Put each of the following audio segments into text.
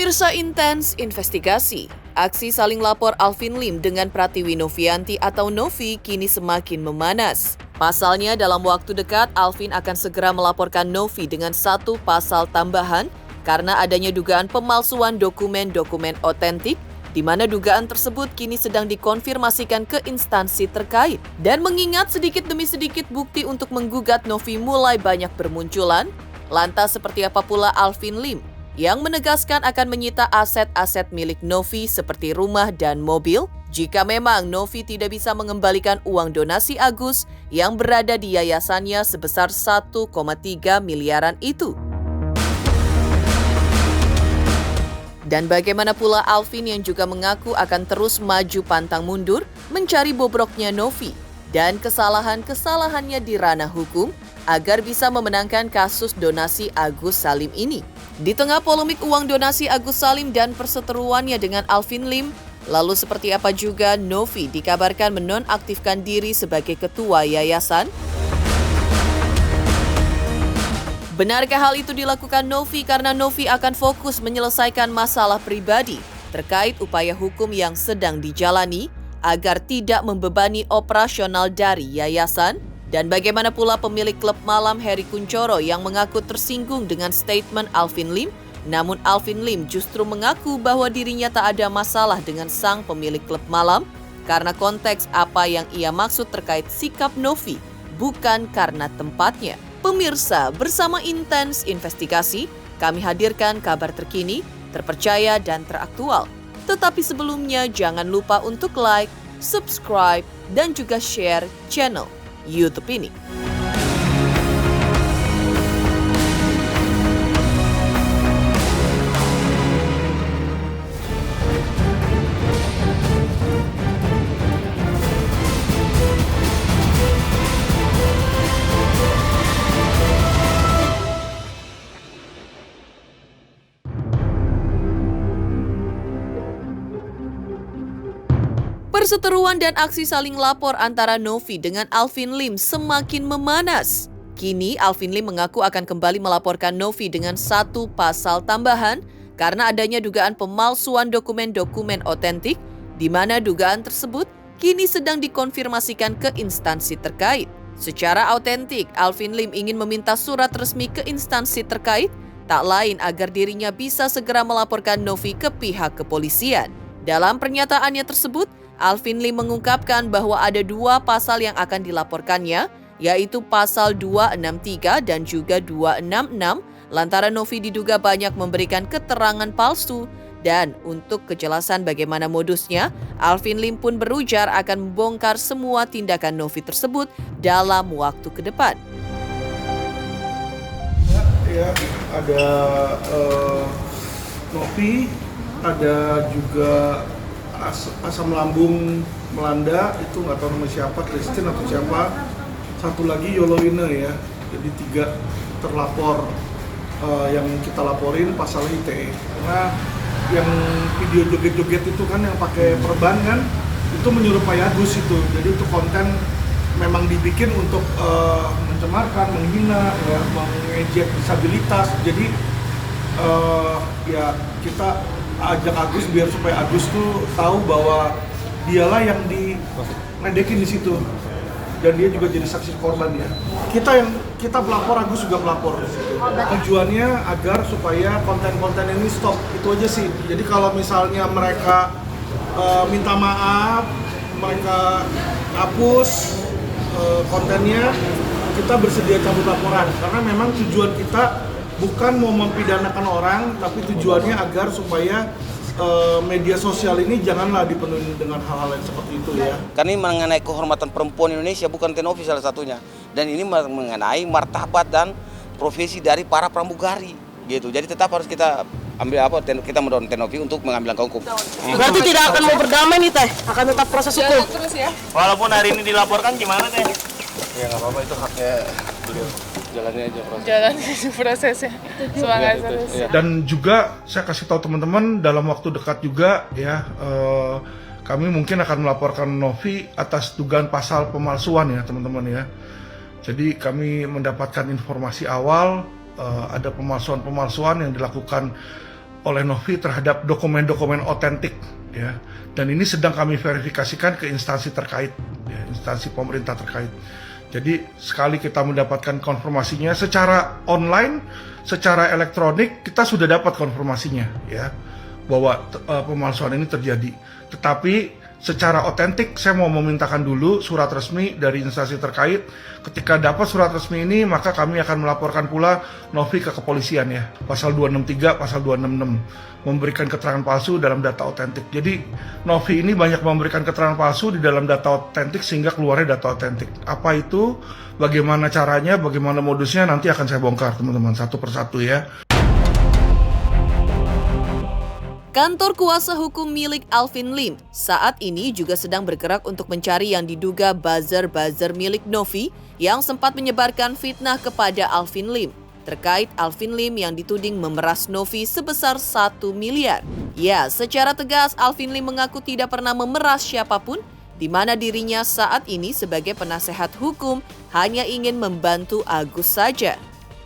Pemirsa Intens Investigasi, aksi saling lapor Alvin Lim dengan Pratiwi Novianti atau Novi kini semakin memanas. Pasalnya dalam waktu dekat Alvin akan segera melaporkan Novi dengan satu pasal tambahan karena adanya dugaan pemalsuan dokumen-dokumen otentik di mana dugaan tersebut kini sedang dikonfirmasikan ke instansi terkait. Dan mengingat sedikit demi sedikit bukti untuk menggugat Novi mulai banyak bermunculan, lantas seperti apa pula Alvin Lim yang menegaskan akan menyita aset-aset milik Novi seperti rumah dan mobil jika memang Novi tidak bisa mengembalikan uang donasi Agus yang berada di yayasannya sebesar 1,3 miliaran itu. Dan bagaimana pula Alvin yang juga mengaku akan terus maju pantang mundur mencari bobroknya Novi dan kesalahan-kesalahannya di ranah hukum agar bisa memenangkan kasus donasi Agus Salim ini. Di tengah polemik uang donasi Agus Salim dan perseteruannya dengan Alvin Lim, lalu seperti apa juga Novi dikabarkan menonaktifkan diri sebagai ketua yayasan? Benarkah hal itu dilakukan Novi karena Novi akan fokus menyelesaikan masalah pribadi terkait upaya hukum yang sedang dijalani agar tidak membebani operasional dari yayasan? Dan bagaimana pula pemilik klub malam Heri Kunchoro yang mengaku tersinggung dengan statement Alvin Lim, namun Alvin Lim justru mengaku bahwa dirinya tak ada masalah dengan sang pemilik klub malam karena konteks apa yang ia maksud terkait sikap Novi, bukan karena tempatnya. Pemirsa, bersama Intens Investigasi, kami hadirkan kabar terkini, terpercaya dan teraktual. Tetapi sebelumnya jangan lupa untuk like, subscribe, dan juga share channel YouTube ini. Perseteruan dan aksi saling lapor antara Novi dengan Alvin Lim semakin memanas. Kini Alvin Lim mengaku akan kembali melaporkan Novi dengan satu pasal tambahan karena adanya dugaan pemalsuan dokumen-dokumen otentik di mana dugaan tersebut kini sedang dikonfirmasikan ke instansi terkait. Secara autentik, Alvin Lim ingin meminta surat resmi ke instansi terkait, tak lain agar dirinya bisa segera melaporkan Novi ke pihak kepolisian. Dalam pernyataannya tersebut, Alvin Lim mengungkapkan bahwa ada dua pasal yang akan dilaporkannya, yaitu pasal 263 dan juga 266, lantaran Novi diduga banyak memberikan keterangan palsu. Dan untuk kejelasan bagaimana modusnya, Alvin Lim pun berujar akan membongkar semua tindakan Novi tersebut dalam waktu ke depan. Ya, ada Novi, ada juga asam lambung melanda, itu nggak tahu nama siapa, Kristen atau siapa. Satu lagi Yoloine ya, jadi 3 terlapor yang kita laporin pasal ITE. Karena yang video joget-joget itu kan yang pakai perban kan, itu menyerupai Agus itu. Jadi itu konten memang dibikin untuk mencemarkan, menghina, ya, mengejek disabilitas. Jadi ya kita ajak Agus biar supaya Agus tuh tahu bahwa dialah yang diledekin di situ dan dia juga jadi saksi korban ya. Kita pelapor, Agus juga pelapor. Tujuannya agar supaya konten-konten ini stop, itu aja sih. Jadi kalau misalnya mereka minta maaf, mereka hapus kontennya, kita bersedia cabut laporan karena memang tujuan kita bukan mau mempidanakan orang, tapi tujuannya agar supaya media sosial ini janganlah dipenuhi dengan hal-hal yang seperti itu ya. Karena ini mengenai kehormatan perempuan Indonesia, bukan Novi salah satunya. Dan ini mengenai martabat dan profesi dari para pramugari gitu. Jadi tetap harus kita ambil kita mendorong Novi untuk mengambil langkah hukum. Berarti tidak akan mau berdamai nih Teh, akan tetap proses hukum. Terus ya. Walaupun hari ini dilaporkan gimana Teh? Ya nggak apa-apa, itu haknya beliau. Jalannya aja proses. Jalannya aja prosesnya. Semangat terus. Dan juga saya kasih tahu teman-teman dalam waktu dekat juga ya, kami mungkin akan melaporkan Novi atas dugaan pasal pemalsuan ya teman-teman ya. Jadi kami mendapatkan informasi awal ada pemalsuan yang dilakukan oleh Novi terhadap dokumen-dokumen otentik, ya. Dan ini sedang kami verifikasikan ke instansi terkait, ya, instansi pemerintah terkait. Jadi sekali kita mendapatkan konfirmasinya secara online, secara elektronik, kita sudah dapat konfirmasinya, ya, bahwa pemalsuan ini terjadi. Tetapi secara otentik saya mau memintakan dulu surat resmi dari instansi terkait. Ketika dapat surat resmi ini, maka kami akan melaporkan pula Novi ke kepolisian, ya. Pasal 263, pasal 266, memberikan keterangan palsu dalam data otentik. Jadi Novi ini banyak memberikan keterangan palsu di dalam data otentik sehingga keluarnya data otentik. Apa itu? Bagaimana caranya? Bagaimana modusnya? Nanti akan saya bongkar, teman-teman, satu persatu, ya. Kantor kuasa hukum milik Alvin Lim saat ini juga sedang bergerak untuk mencari yang diduga buzzer-buzzer milik Novi yang sempat menyebarkan fitnah kepada Alvin Lim terkait Alvin Lim yang dituding memeras Novi sebesar 1 miliar. Ya, secara tegas Alvin Lim mengaku tidak pernah memeras siapapun, di mana dirinya saat ini sebagai penasehat hukum hanya ingin membantu Agus saja.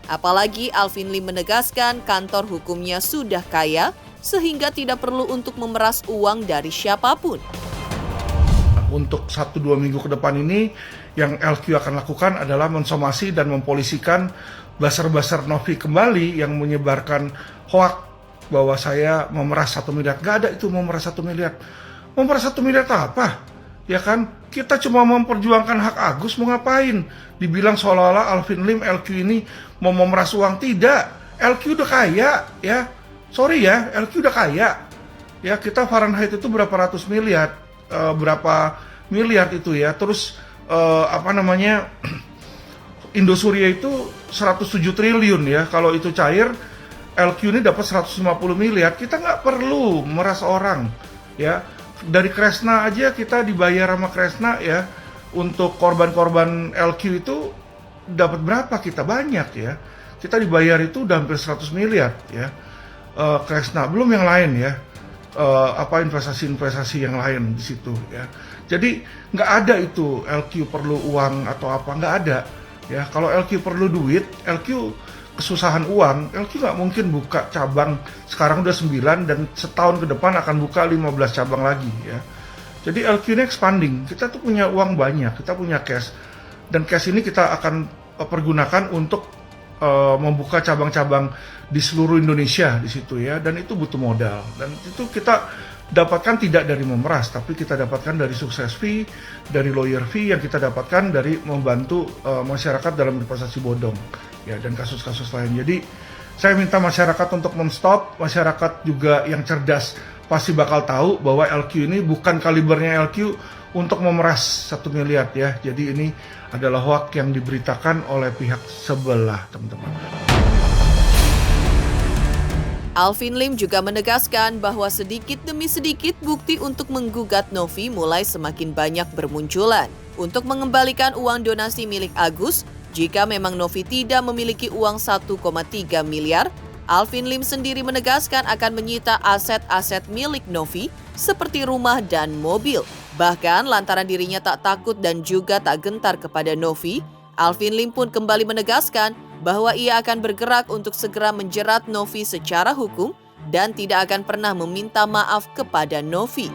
Apalagi Alvin Lim menegaskan kantor hukumnya sudah kaya, sehingga tidak perlu untuk memeras uang dari siapapun. Untuk 1-2 minggu ke depan ini, yang LQ akan lakukan adalah mensomasi dan mempolisikan buzzer-buzzer Novi kembali yang menyebarkan hoak bahwa saya memeras 1 miliar. Gak ada itu memeras 1 miliar. Memeras 1 miliar apa? Ya kan, kita cuma memperjuangkan hak Agus, mau ngapain? Dibilang seolah-olah Alvin Lim, LQ ini mau memeras uang. Tidak, LQ udah kaya, ya. Sorry ya, LQ udah kaya. Ya, kita Fahrenheit itu berapa ratus miliar, berapa miliar itu, ya. Terus Indosuria itu 107 triliun, ya. Kalau itu cair, LQ ini dapat 150 miliar. Kita nggak perlu meras orang, ya. Dari Kresna aja kita dibayar sama Kresna, ya. Untuk korban-korban LQ itu dapat berapa kita? Banyak, ya. Kita dibayar itu udah hampir 100 miliar, ya. Kresna, belum yang lain, ya, investasi-investasi yang lain di situ, ya. Jadi nggak ada itu LQ perlu uang atau apa, nggak ada, ya. Kalau LQ perlu duit, LQ kesusahan uang, LQ nggak mungkin buka cabang. Sekarang udah 9 dan setahun ke depan akan buka 15 cabang lagi, ya. Jadi LQ ini expanding, kita tuh punya uang banyak, kita punya cash, dan cash ini kita akan pergunakan untuk membuka cabang-cabang di seluruh Indonesia di situ, ya, dan itu butuh modal, dan itu kita dapatkan tidak dari memeras, tapi kita dapatkan dari sukses fee, dari lawyer fee yang kita dapatkan dari membantu masyarakat dalam investasi bodong, ya, dan kasus-kasus lain. Jadi saya minta masyarakat untuk men-stop, masyarakat juga yang cerdas pasti bakal tahu bahwa LQ ini bukan kalibernya LQ untuk memeras 1 miliar, ya. Jadi ini adalah hoax yang diberitakan oleh pihak sebelah, teman-teman. Alvin Lim juga menegaskan bahwa sedikit demi sedikit bukti untuk menggugat Novi mulai semakin banyak bermunculan. Untuk mengembalikan uang donasi milik Agus, jika memang Novi tidak memiliki uang 1,3 miliar, Alvin Lim sendiri menegaskan akan menyita aset-aset milik Novi seperti rumah dan mobil. Bahkan lantaran dirinya tak takut dan juga tak gentar kepada Novi, Alvin Lim pun kembali menegaskan bahwa ia akan bergerak untuk segera menjerat Novi secara hukum dan tidak akan pernah meminta maaf kepada Novi.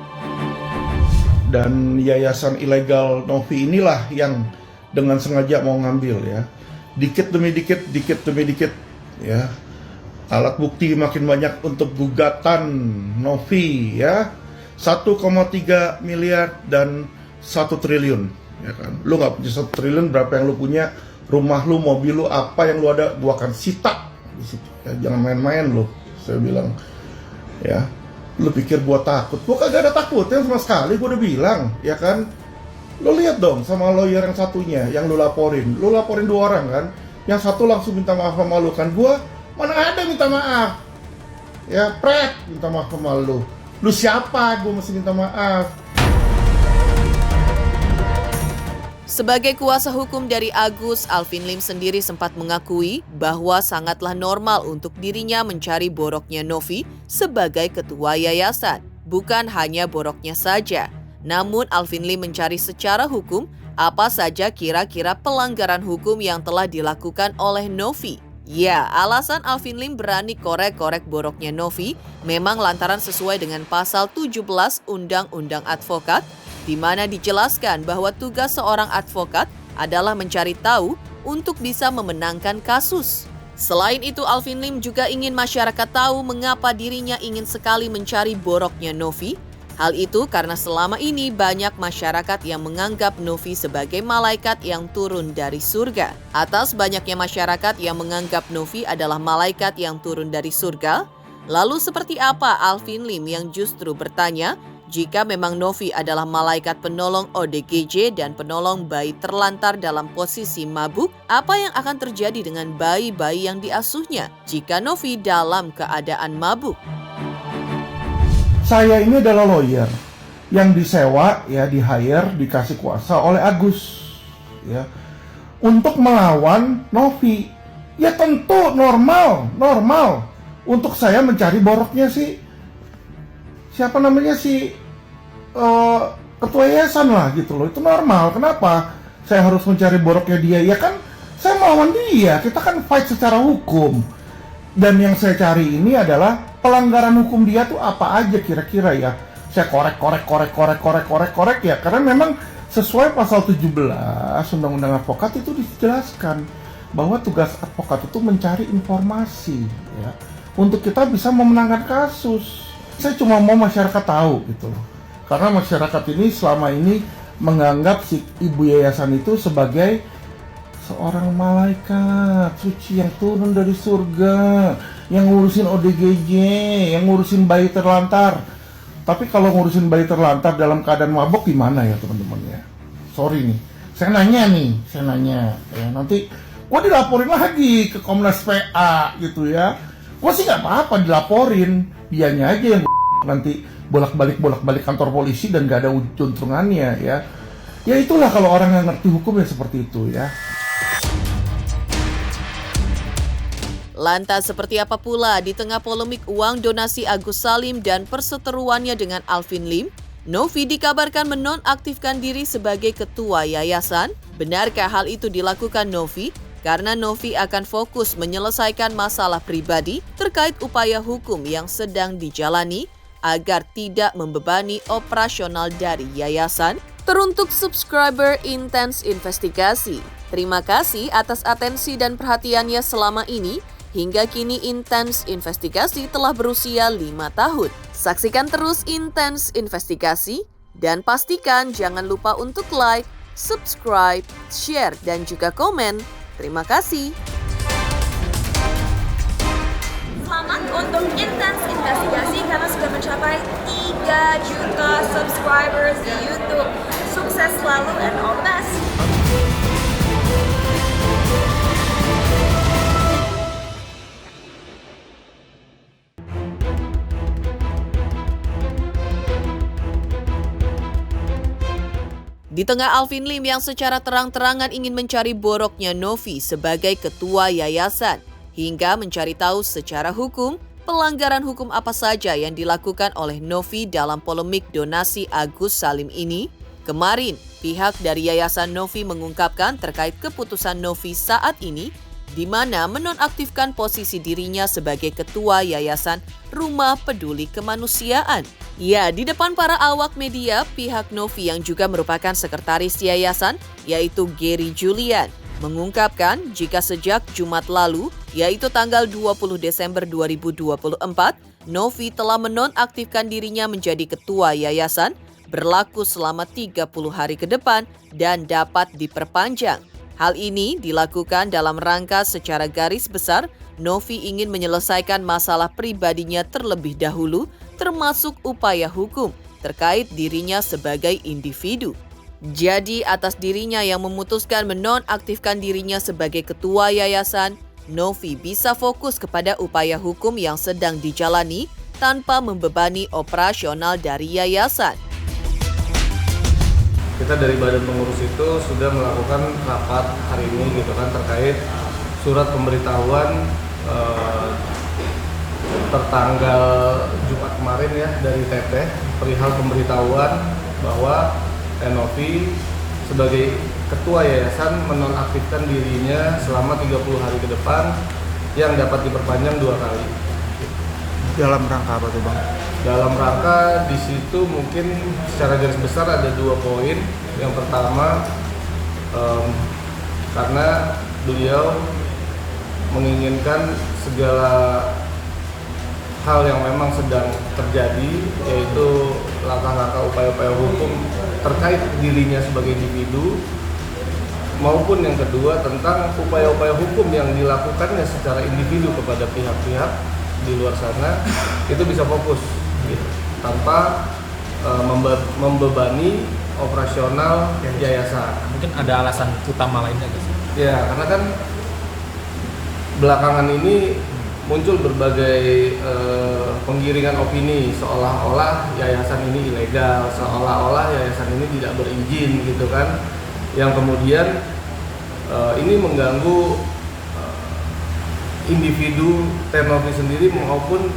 Dan yayasan ilegal Novi inilah yang dengan sengaja mau ngambil, ya. Dikit demi dikit, ya. Alat bukti makin banyak untuk gugatan Novi, ya. 1,3 miliar dan 1 triliun, ya kan. Lu nggak punya 1 triliun, berapa yang lu punya? Rumah lu, mobil lu, apa yang lu ada, gua akan sita di situ. Ya, jangan main-main lu, saya bilang. Ya, lu pikir gua takut? Gua kagak ada takutnya sama sekali, gua udah bilang, ya kan. Lu lihat dong sama lawyer yang satunya yang lu laporin 2 orang kan. Yang satu langsung minta maaf sama lu kan, gua mana ada minta maaf. Ya, minta maaf sama lu. Lu siapa? Gue mesti minta maaf. Sebagai kuasa hukum dari Agus, Alvin Lim sendiri sempat mengakui bahwa sangatlah normal untuk dirinya mencari boroknya Novi sebagai ketua yayasan. Bukan hanya boroknya saja, namun Alvin Lim mencari secara hukum apa saja kira-kira pelanggaran hukum yang telah dilakukan oleh Novi. Ya, alasan Alvin Lim berani korek-korek boroknya Novi memang lantaran sesuai dengan pasal 17 Undang-Undang Advokat, di mana dijelaskan bahwa tugas seorang advokat adalah mencari tahu untuk bisa memenangkan kasus. Selain itu, Alvin Lim juga ingin masyarakat tahu mengapa dirinya ingin sekali mencari boroknya Novi. Hal itu karena selama ini banyak masyarakat yang menganggap Novi sebagai malaikat yang turun dari surga. Atas banyaknya masyarakat yang menganggap Novi adalah malaikat yang turun dari surga, lalu seperti apa Alvin Lim yang justru bertanya, jika memang Novi adalah malaikat penolong ODGJ dan penolong bayi terlantar dalam posisi mabuk, apa yang akan terjadi dengan bayi-bayi yang diasuhnya jika Novi dalam keadaan mabuk? Saya ini adalah lawyer yang disewa, ya, di-hire, dikasih kuasa oleh Agus, ya, untuk melawan Novi. Ya tentu normal untuk saya mencari boroknya siapa namanya ketua yayasan lah gitu loh. Itu normal. Kenapa saya harus mencari boroknya dia? Ya kan saya melawan dia. Kita kan fight secara hukum. Dan yang saya cari ini adalah pelanggaran hukum dia tuh apa aja kira-kira ya. Saya korek ya, karena memang sesuai pasal 17 Undang-Undang Advokat itu dijelaskan bahwa tugas advokat itu mencari informasi, ya, untuk kita bisa memenangkan kasus. Saya cuma mau masyarakat tahu gitu loh. Karena masyarakat ini selama ini menganggap si ibu yayasan itu sebagai seorang malaikat suci yang turun dari surga, yang ngurusin ODGJ, yang ngurusin bayi terlantar. Tapi kalau ngurusin bayi terlantar dalam keadaan mabok gimana ya teman-teman ya? Sorry nih, saya nanya ya, nanti gua dilaporin lagi ke Komnas PA gitu ya. Gua sih nggak apa-apa dilaporin, dianya aja yang nanti bolak-balik kantor polisi dan gak ada untungannya ya. Ya itulah kalau orang yang ngerti hukum ya seperti itu ya. Lantas seperti apa pula di tengah polemik uang donasi Agus Salim dan perseteruannya dengan Alvin Lim, Novi dikabarkan menonaktifkan diri sebagai ketua yayasan. Benarkah hal itu dilakukan Novi? Karena Novi akan fokus menyelesaikan masalah pribadi terkait upaya hukum yang sedang dijalani agar tidak membebani operasional dari yayasan. Teruntuk subscriber Intens Investigasi, terima kasih atas atensi dan perhatiannya selama ini. Hingga kini Intens Investigasi telah berusia 5 tahun. Saksikan terus Intens Investigasi dan pastikan jangan lupa untuk like, subscribe, share, dan juga komen. Terima kasih. Selamat untuk Intens Investigasi karena sudah mencapai 3 juta subscribers di YouTube. Sukses selalu and all the best. Di tengah Alvin Lim yang secara terang-terangan ingin mencari boroknya Novi sebagai ketua yayasan, hingga mencari tahu secara hukum pelanggaran hukum apa saja yang dilakukan oleh Novi dalam polemik donasi Agus Salim ini, kemarin pihak dari Yayasan Novi mengungkapkan terkait keputusan Novi saat ini di mana menonaktifkan posisi dirinya sebagai ketua Yayasan Rumah Peduli Kemanusiaan. Ya, di depan para awak media, pihak Novi yang juga merupakan sekretaris yayasan, yaitu Gary Julian, mengungkapkan jika sejak Jumat lalu, yaitu tanggal 20 Desember 2024, Novi telah menonaktifkan dirinya menjadi ketua yayasan, berlaku selama 30 hari ke depan dan dapat diperpanjang. Hal ini dilakukan dalam rangka secara garis besar, Novi ingin menyelesaikan masalah pribadinya terlebih dahulu, termasuk upaya hukum terkait dirinya sebagai individu. Jadi atas dirinya yang memutuskan menonaktifkan dirinya sebagai ketua yayasan, Novi bisa fokus kepada upaya hukum yang sedang dijalani tanpa membebani operasional dari yayasan. Kita dari badan pengurus itu sudah melakukan rapat hari ini gitu kan terkait surat pemberitahuan tertanggal Jumat kemarin ya dari Teteh perihal pemberitahuan bahwa Novi sebagai ketua yayasan menonaktifkan dirinya selama 30 hari ke depan yang dapat diperpanjang 2 kali. Dalam rangka apa tuh Bang? Dalam rangka di situ mungkin secara garis besar ada 2 poin. Yang pertama, karena beliau menginginkan segala hal yang memang sedang terjadi, yaitu langkah-langkah upaya-upaya hukum terkait dirinya sebagai individu, maupun yang kedua tentang upaya-upaya hukum yang dilakukannya secara individu kepada pihak-pihak di luar sana itu bisa fokus gitu, tanpa membebani operasional yayasan. Mungkin ada alasan utama lainnya guys? Ya, karena kan belakangan ini muncul berbagai penggiringan opini seolah-olah yayasan ini ilegal, seolah-olah yayasan ini tidak berizin gitu kan, yang kemudian ini mengganggu individu Tenovi sendiri maupun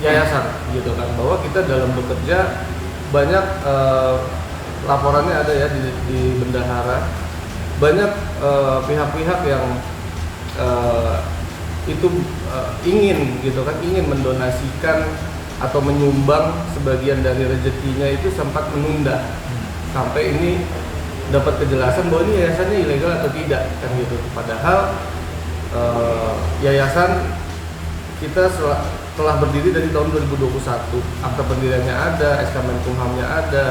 yayasan gitu kan, bahwa kita dalam bekerja banyak laporannya ada ya di bendahara, banyak pihak-pihak yang itu ingin gitu kan, ingin mendonasikan atau menyumbang sebagian dari rezekinya itu sempat menunda sampai ini dapat kejelasan bahwa ini yayasannya ilegal atau tidak kan gitu. Padahal yayasan kita telah berdiri dari tahun 2021, akta pendiriannya ada, SK Menkumhamnya ada,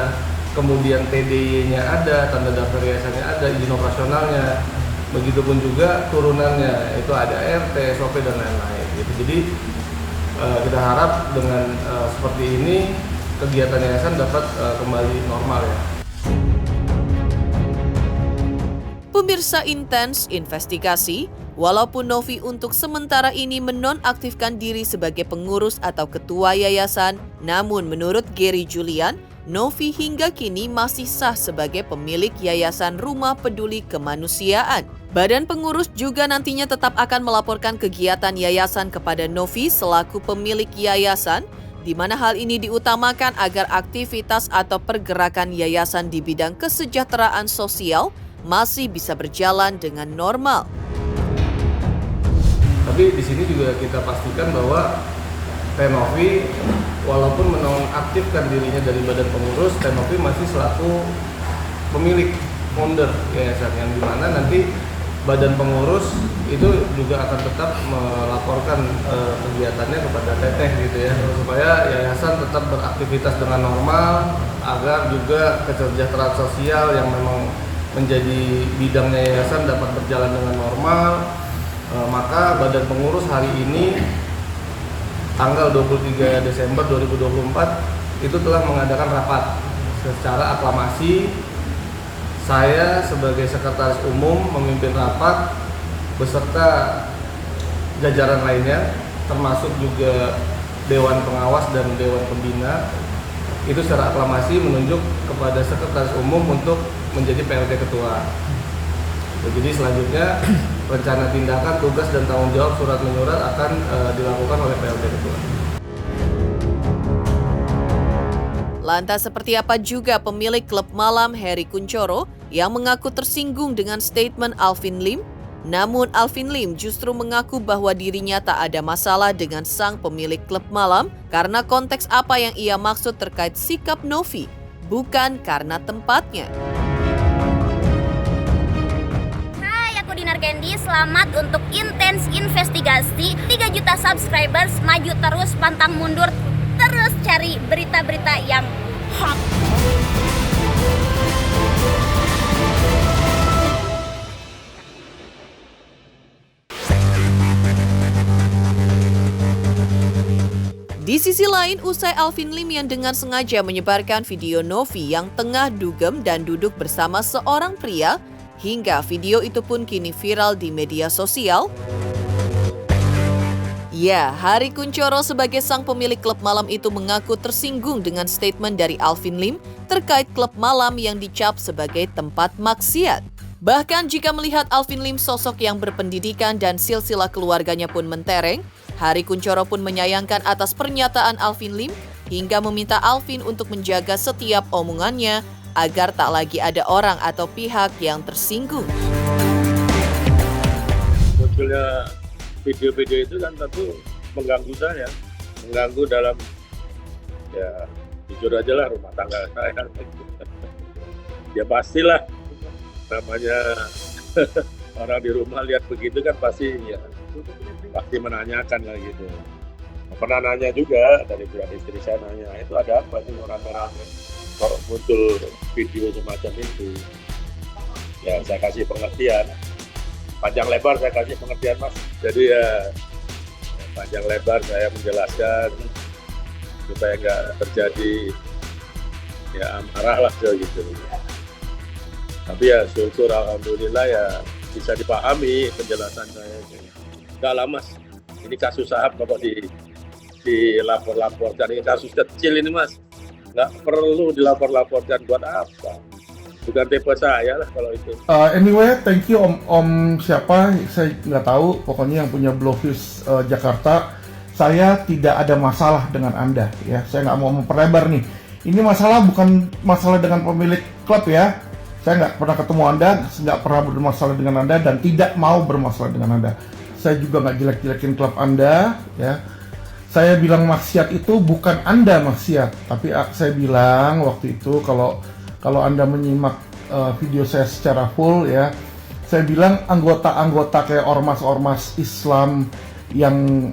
kemudian TDY-nya ada, tanda daftar yayasannya ada, izin operasionalnya, begitupun juga turunannya itu ada RT, SOP dan lain-lain gitu. Jadi kita harap dengan seperti ini kegiatan yayasan dapat kembali normal ya. Pemirsa Intens Investigasi, walaupun Novi untuk sementara ini menonaktifkan diri sebagai pengurus atau ketua yayasan, namun menurut Gary Julian, Novi hingga kini masih sah sebagai pemilik Yayasan Rumah Peduli Kemanusiaan. Badan pengurus juga nantinya tetap akan melaporkan kegiatan yayasan kepada Novi selaku pemilik yayasan, di mana hal ini diutamakan agar aktivitas atau pergerakan yayasan di bidang kesejahteraan sosial masih bisa berjalan dengan normal. Tapi di sini juga kita pastikan bahwa Tenovi walaupun menonaktifkan dirinya dari badan pengurus, Tenovi masih selaku pemilik founder yayasan, yang dimana nanti badan pengurus itu juga akan tetap melaporkan kegiatannya kepada Teteh gitu ya, supaya yayasan tetap beraktivitas dengan normal, agar juga kesejahteraan sosial yang memang menjadi bidangnya yayasan dapat berjalan dengan normal. Maka badan pengurus hari ini tanggal 23 Desember 2024 itu telah mengadakan rapat secara aklamasi. Saya sebagai sekretaris umum memimpin rapat beserta jajaran lainnya, termasuk juga Dewan Pengawas dan Dewan Pembina. Itu secara aklamasi menunjuk kepada sekretaris umum untuk menjadi PLT ketua. Jadi selanjutnya rencana tindakan, tugas dan tanggung jawab surat menyurat akan dilakukan oleh PLT ketua. Lantas seperti apa juga pemilik klub malam Heri Kunchoro yang mengaku tersinggung dengan statement Alvin Lim? Namun Alvin Lim justru mengaku bahwa dirinya tak ada masalah dengan sang pemilik klub malam karena konteks apa yang ia maksud terkait sikap Novi, bukan karena tempatnya. Hai, aku Dinar Candy. Selamat untuk Intens Investigasi. 3 juta subscribers, maju terus, pantang mundur. Terus cari berita-berita yang hot. Di sisi lain, usai Alvin Lim yang dengan sengaja menyebarkan video Novi yang tengah dugem dan duduk bersama seorang pria, hingga video itu pun kini viral di media sosial. Ya, Heri Kunchoro sebagai sang pemilik klub malam itu mengaku tersinggung dengan statement dari Alvin Lim terkait klub malam yang dicap sebagai tempat maksiat. Bahkan jika melihat Alvin Lim sosok yang berpendidikan dan silsilah keluarganya pun mentereng, Heri Kunchoro pun menyayangkan atas pernyataan Alvin Lim hingga meminta Alvin untuk menjaga setiap omongannya agar tak lagi ada orang atau pihak yang tersinggung. Munculnya video-video itu kan tentu mengganggu saya, mengganggu dalam ya jujur aja lah rumah tangga saya. Ya pastilah namanya orang di rumah lihat begitu kan pasti menanyakan lah gitu. Pernah nanya juga dari pihak istri saya nanya, itu ada apa sih orang-orang kok muncul video semacam itu? Ya saya kasih pengertian, panjang lebar saya kasih pengertian Mas. Jadi ya panjang lebar saya menjelaskan supaya nggak terjadi ya amarah lah gitu. Tapi ya syukur alhamdulillah ya bisa dipahami penjelasan saya. Enggak lah Mas, ini kasus saham kalau dilapor-laporkan, ini kasus kecil ini Mas, nggak perlu dilapor-laporkan, buat apa? Bukan tipe saya lah kalau itu. Anyway, thank you Om siapa, saya nggak tahu, pokoknya yang punya Blowfish Jakarta. Saya tidak ada masalah dengan Anda, ya. Saya nggak mau memperlebar nih. Ini masalah bukan masalah dengan pemilik klub ya. Saya nggak pernah ketemu Anda, nggak pernah bermasalah dengan Anda, dan tidak mau bermasalah dengan Anda. Saya juga nggak jelek-jelekin klub Anda, ya. Saya bilang maksiat itu bukan Anda maksiat, tapi saya bilang waktu itu kalau Anda menyimak video saya secara full ya, saya bilang anggota-anggota kayak ormas-ormas Islam yang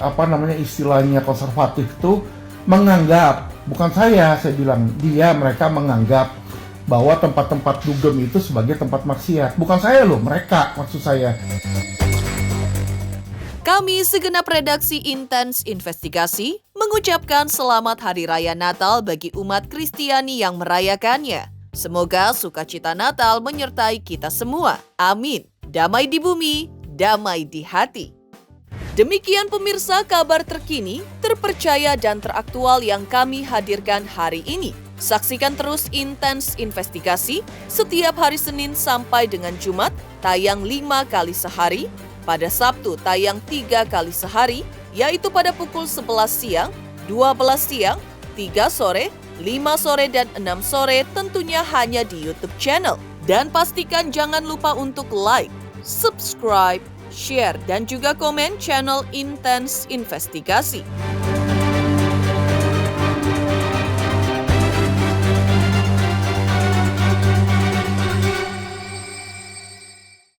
istilahnya konservatif itu menganggap, bukan saya bilang, mereka menganggap bahwa tempat-tempat dugem itu sebagai tempat maksiat. Bukan saya loh, mereka maksud saya. Kami segenap redaksi Intens Investigasi mengucapkan selamat Hari Raya Natal bagi umat Kristiani yang merayakannya. Semoga sukacita Natal menyertai kita semua. Amin. Damai di bumi, damai di hati. Demikian pemirsa kabar terkini, terpercaya dan teraktual yang kami hadirkan hari ini. Saksikan terus Intens Investigasi setiap hari Senin sampai dengan Jumat, tayang 5 kali sehari. Pada Sabtu tayang 3 kali sehari, yaitu pada pukul 11 siang, 12 siang, 3 sore, 5 sore, dan 6 sore tentunya hanya di YouTube channel. Dan pastikan jangan lupa untuk like, subscribe, share, dan juga komen channel Intens Investigasi.